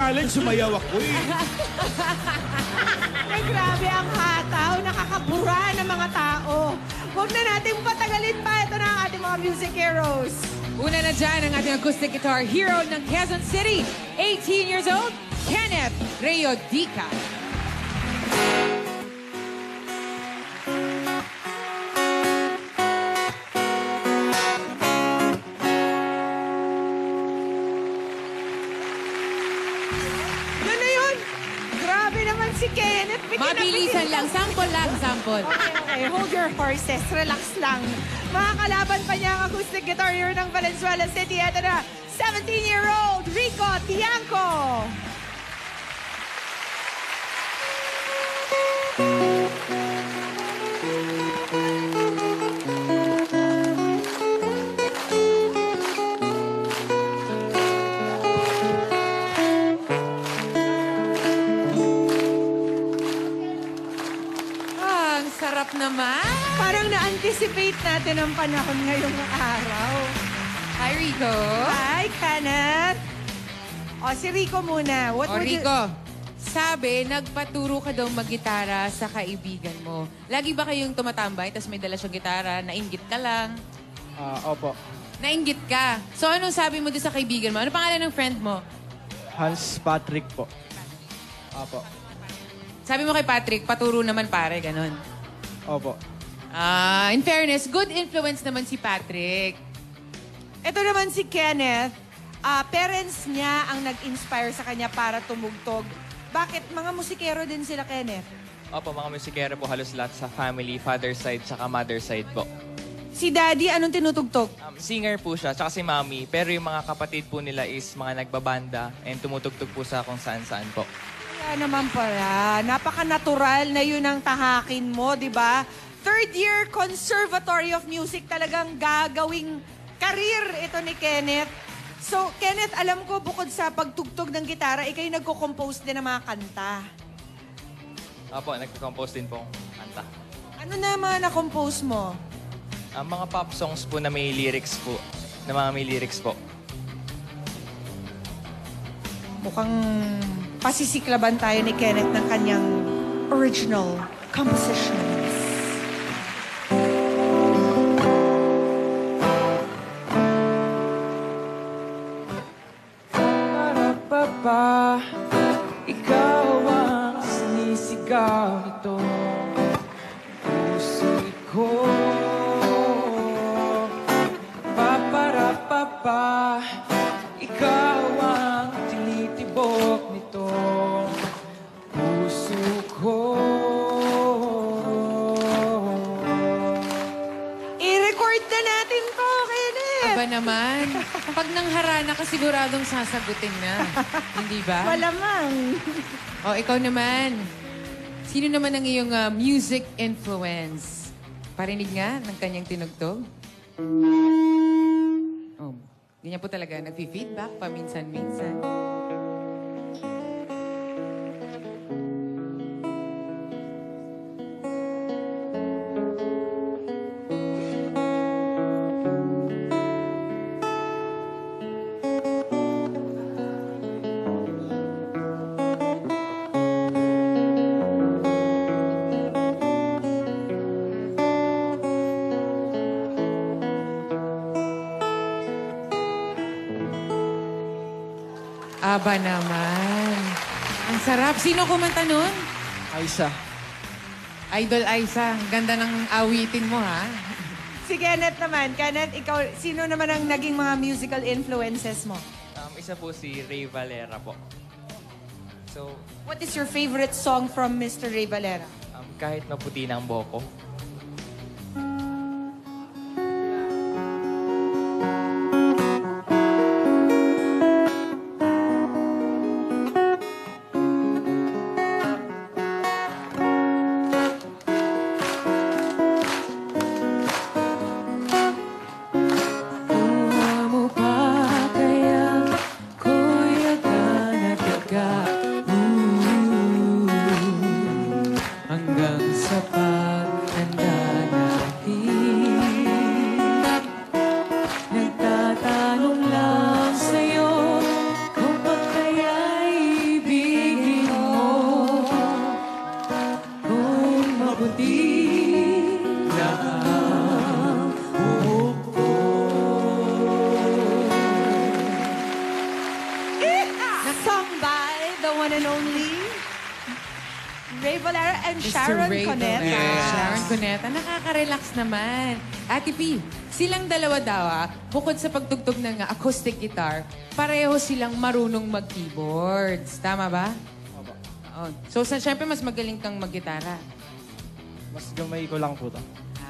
akala sumayaw ako eh. Ay, grabe ang hataw. Nakakabura ng mga tao. Huwag na natin patagalin pa. Ito na ang ating mga music heroes. Una na dyan ang ating acoustic guitar hero ng Quezon City. 18 years old, Kenneth Reyodica. Si Kenneth. Mabilisan lang. Sample lang. Sample. Okay. Hold your horses. Relax lang. Mga kalaban pa niya ang acoustic guitar hero ng Valenzuela City. Ito na, 17-year-old Rico Tiangco. Sarap naman. Parang na-anticipate natin ang panahon ngayong araw. Hi, Rico. Hi, Kenneth. O, si Rico muna. Rico, sabi, nagpaturo ka daw mag-gitara sa kaibigan mo. Lagi ba kayong tumatambay, tapos may dala siyang gitara, nainggit ka lang? Opo. Nainggit ka. So, anong sabi mo doon sa kaibigan mo? Ano pangalan ng friend mo? Hans Patrick po. Opo. Sabi mo kay Patrick, paturo naman pare, ganon. Opo. In fairness, good influence naman si Patrick. Ito naman si Kenneth. Parents niya ang nag-inspire sa kanya para tumugtog. Bakit? Mga musikero din sila, Kenneth? Opo, mga musikero po halos lahat sa family, father side, tsaka mother side po. Si Daddy, anong tinutugtog? Singer po siya, tsaka si Mommy. Pero yung mga kapatid po nila is mga nagbabanda and tumutugtog po sa kung saan-saan po. Kaya naman pala, napaka-natural na yun ang tahakin mo, di ba? Third year Conservatory of Music, talagang gagawing career ito ni Kenneth. So, Kenneth, alam ko bukod sa pagtugtog ng gitara, ikay nagko-compose din ng mga kanta. Opo, nagko-compose din po kanta. Ano na mga na-compose mo? Mga pop songs po na may lyrics po. Na mga may lyrics po. Mukhang pasisiklaban tayo ni Kenneth ng kanyang original compositions. Para ikaw ang sinisigaw nito puso ko. Para ikaw ang tinitibok nito puso ko. I-record na natin to, Kenneth! Aba naman, pag nangharana ka siguradong sasagutin na. Hindi ba? Malamang. O, ikaw naman. Sino naman ang iyong music influence? Parinig nga ng kanyang tinugtog? Oh, ganyan po talaga. Nag-feedback paminsan-minsan. Aba naman. Ang sarap. Sino kumanta nun? Aisa. Idol Aisa. Ganda ng awitin mo, ha? Si Kenneth naman. Kenneth, ikaw, sino naman ang naging mga musical influences mo? Isa po si Ray Valera po. So, What is your favorite song from Mr. Ray Valera? kahit maputi ng boko. one and only Ray Valera and Mr. Sharon Ray Cuneta. Valera. Sharon Cuneta. Nakaka-relax naman. Ate P, silang dalawa daw bukod sa pagtugtog ng acoustic guitar, pareho silang marunong mag-keyboards. Tama ba? Opo. Oo. So, syempre, mas magaling kang mag-gitara. Mas gamay ko lang po to.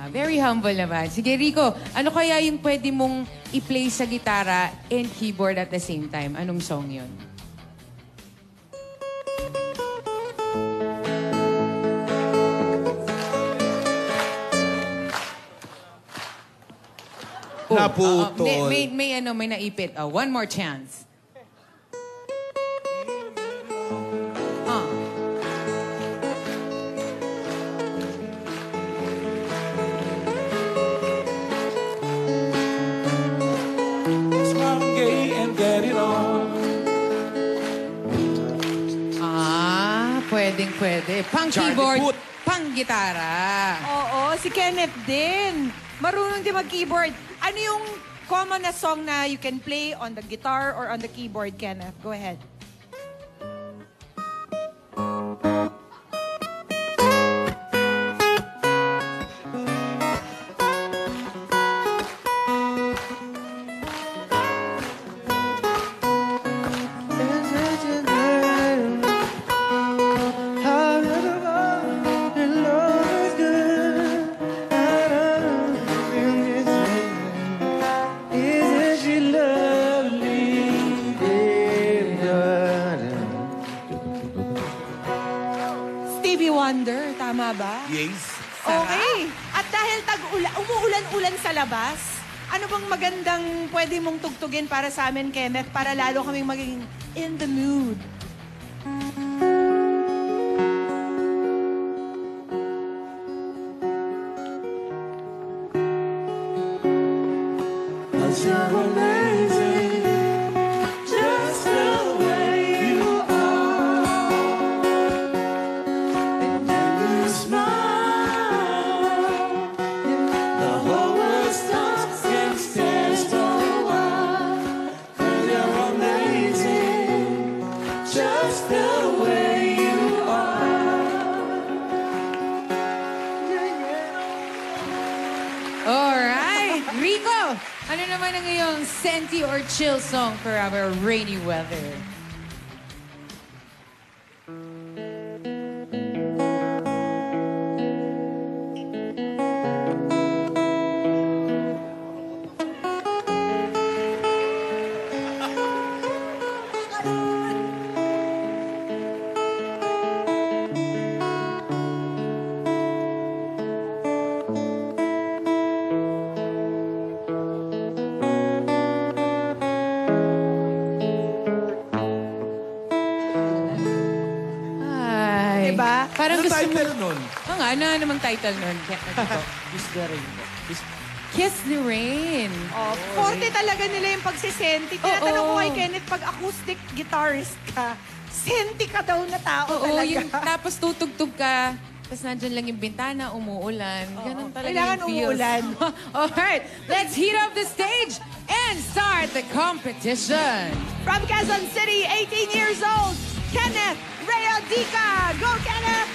Very humble naman. Sige, Rico, ano kaya yung pwede mong i-play sa gitara and keyboard at the same time? Anong song yun? Naputol. May naipit. One more chance. Smile gay and get it on. Pwede. Pang Charlie keyboard, Puth. pang gitara. Oo, si Kenneth din. Marunong din mag-keyboard. Ano yung common na song na you can play on the guitar or on the keyboard, Kenneth? Go ahead. Stevie Wonder, tama ba? Yes. Okay. At dahil umuulan-ulan sa labas, ano bang magandang pwede mong tugtugin para sa amin, Kenneth, para lalo kaming maging in the mood? Alright, Rico, ano naman ang iyong senti or chill song for our rainy weather? Ay, Diba? Parang Ano gusto mo... title nun? Ano namang title nun? Kiss the rain. Kiss the Rain. Oh, forte talaga nila yung pagsisenti. Tinatanong ko kay Kenneth, pag acoustic guitarist ka, senti ka daw na tao Oo, talaga. yung tapos tutugtog ka, tapos nandyan lang yung bintana, umuulan. Ganun talaga Kailangan yung feels. umuulan. Alright, let's heat up the stage and start the competition. From Quezon City, 18 years old, Kenneth Rayodica. Go, Kenneth!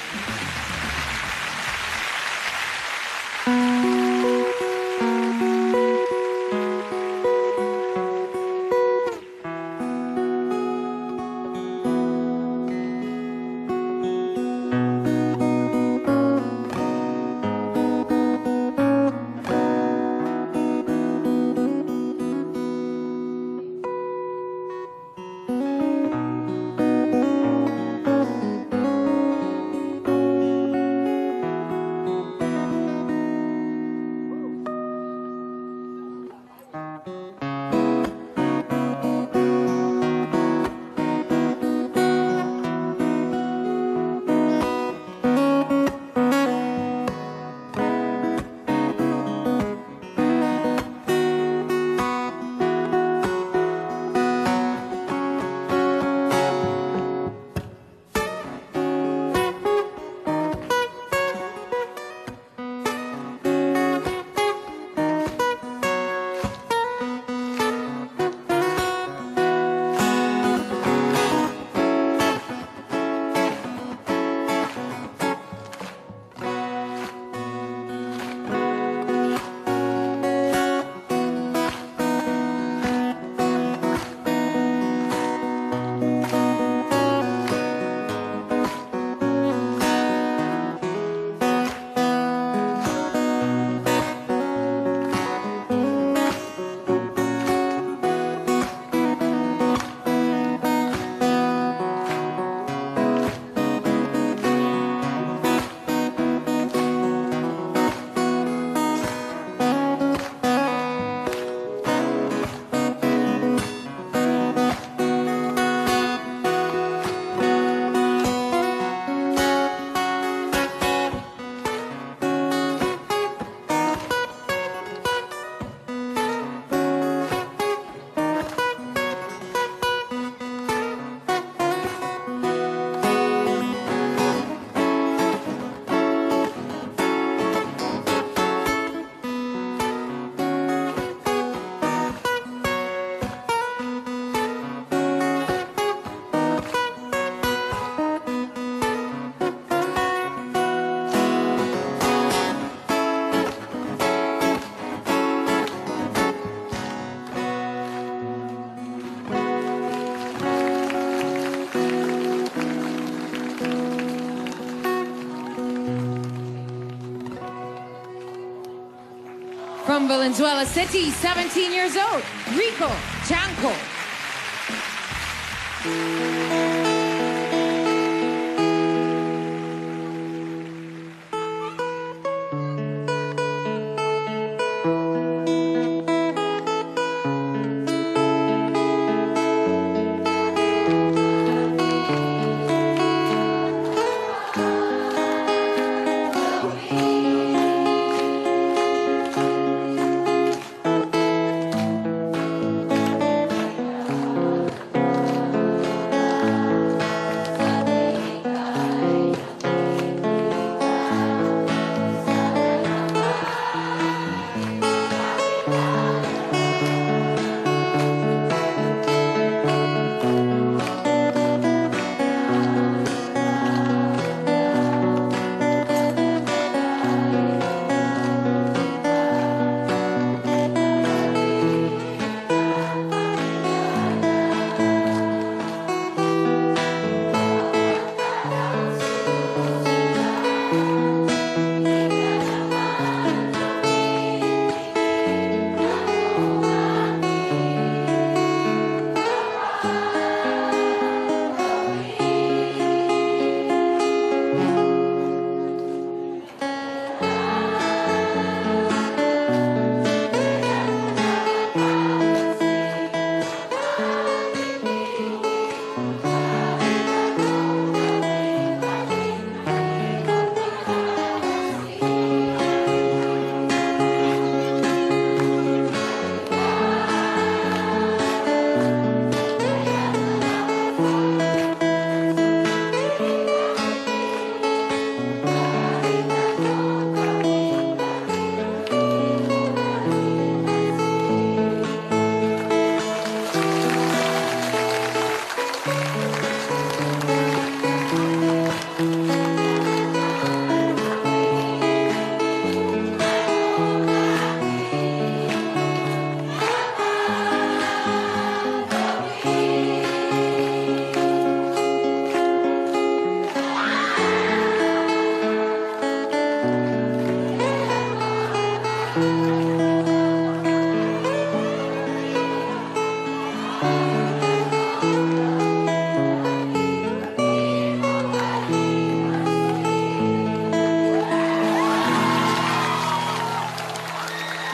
From Valenzuela City, 17 years old, Rico Janko.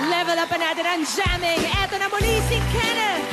Level up natin ang jamming. Eto na muli si Kenneth.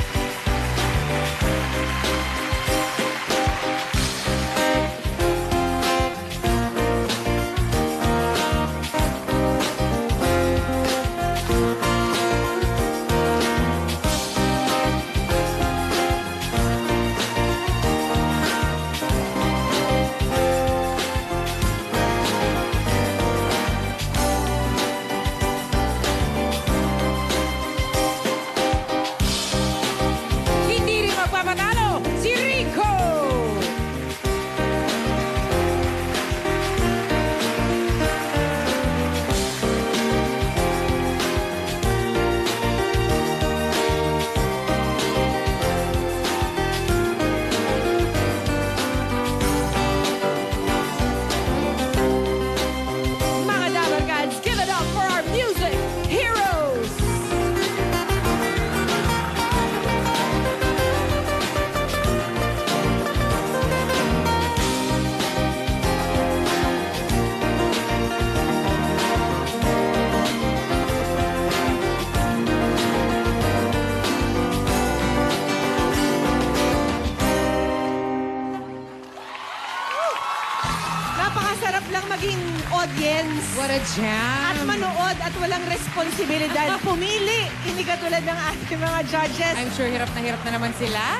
Napakasarap lang maging audience. What a jam! At manood at walang responsibilidad. Pumili. Hindi katulad ng ating mga judges. I'm sure hirap na naman sila.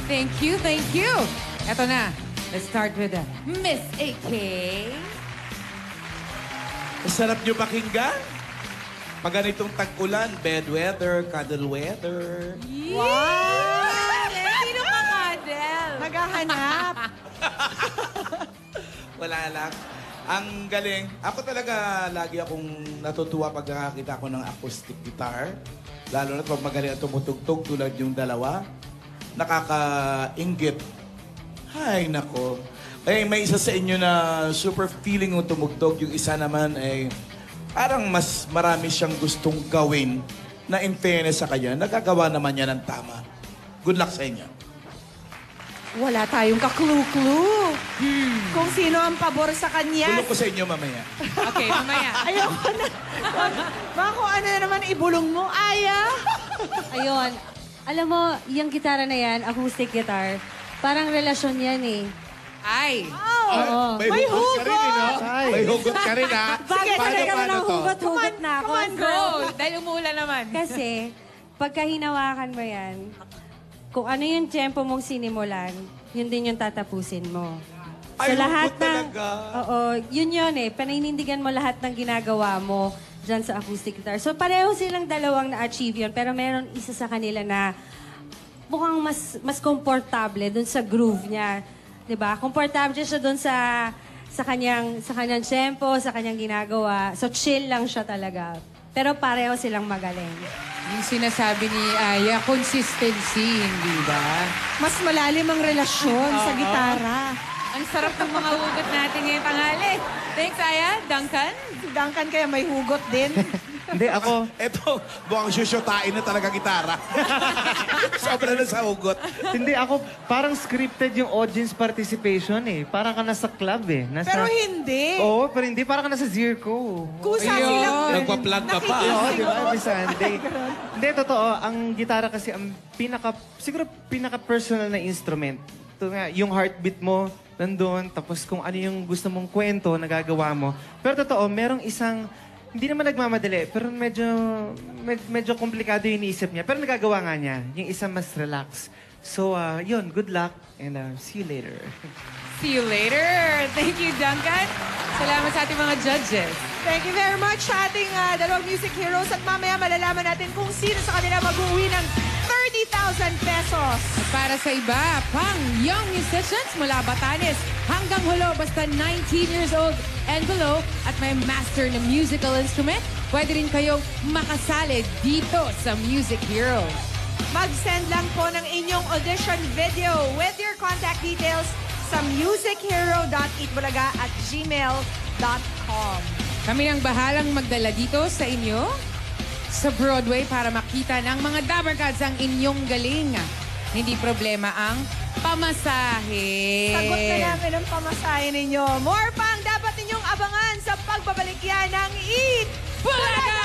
Thank you, thank you. Eto na. Let's start with Miss AK. Sarap nyo pakinggan. Pag ganitong tag-ulan, bed weather, cuddle weather. Wow! Sino pa kadel? Naghahanap. Wala lang. Ang galing. Ako talaga, lagi akong natutuwa pag nakakita ko ng acoustic guitar. Lalo na pag magaling at tumutugtog tulad yung dalawa. Nakaka-inggit. Ay, nako. Eh, may isa sa inyo na super feeling yung tumugtog. Yung isa naman ay parang mas marami siyang gustong gawin na in fairness sa kanya, nagagawa naman niya ng tama. Good luck sa inyo. Wala tayong ka-clue-clue. Kung sino ang pabor sa kanya. Bulong ko sa inyo mamaya. Okay, mamaya. Ayoko na. Baka kung ano na naman ibulong mo, Aya. Ayun. Alam mo, yung gitara na yan, acoustic guitar, parang relasyon yan eh. Ay! Oo. May hugot ka rin, no? May hugot ka rin, ha? Bakit Paano, talaga paano ng to? hugot-hugot na ako? Come on, girl. Go! Dahil umuulan naman. Kasi, pagka hinawakan mo yan, kung ano yung tempo mong sinimulan, yun din yung tatapusin mo. Ay, lahat hugot talaga. Oo, yun eh. Paninindigan mo lahat ng ginagawa mo dyan sa acoustic guitar. So, pareho silang dalawang na-achieve yun, pero meron isa sa kanila na mukhang mas komportable dun sa groove niya. 'Di ba? Komportable siya dun sa kanyang tempo, sa kanyang ginagawa. So, chill lang siya talaga. Pero pareho silang magaling. Yung sinasabi ni Aya, consistency, hindi ba? Mas malalim ang relasyon sa gitara. Ang sarap ng mga hugot natin ngayong tanghali. Thanks, Aya. Duncan? Si Duncan kaya may hugot din. Hindi, ako, Eto, mukhang syusyotain na talaga gitara. Sobra na sa hugot. hindi, ako, parang scripted yung audience participation eh. Parang ka nasa club eh. Nasa, Pero hindi. Oo, pero hindi, parang ka nasa Zirco. Kusa Ayun. silang Nagpa-plan ka pa. Oo, di ba? Every Sunday. Hindi, totoo. Ang gitara kasi, ang siguro pinaka-personal na instrument. Ito nga, yung heartbeat mo, nandun. Tapos kung ano yung gusto mong kwento, nagagawa mo. Pero totoo, merong isang, hindi naman nagmamadali, pero medyo komplikado yung iniisip niya. Pero nagagawa nga niya. Yung isa mas relax. So, yun, good luck and see you later. See you later. Thank you, Duncan. Salamat sa ating mga judges. Thank you very much sa ating dalawang music heroes. At mamaya malalaman natin kung sino sa kanila mag-uwi ng 30,000 pesos. At para sa iba, pang young musicians mula Batanes hanggang Hulo, basta 19 years old and below at may master na musical instrument, pwede rin kayong makasali dito sa Music Heroes. Mag-send lang po ng inyong audition video with your contact details sa musichero.eatbulaga@gmail.com. Kami ang bahalang magdala dito sa inyo sa Broadway para makita ng mga Dabbercats ang inyong galing. Hindi problema ang pamasahe. Sagot na namin ang pamasahe ninyo. More pang dapat ninyong abangan sa pagbabalik yan ng Eat Bulaga!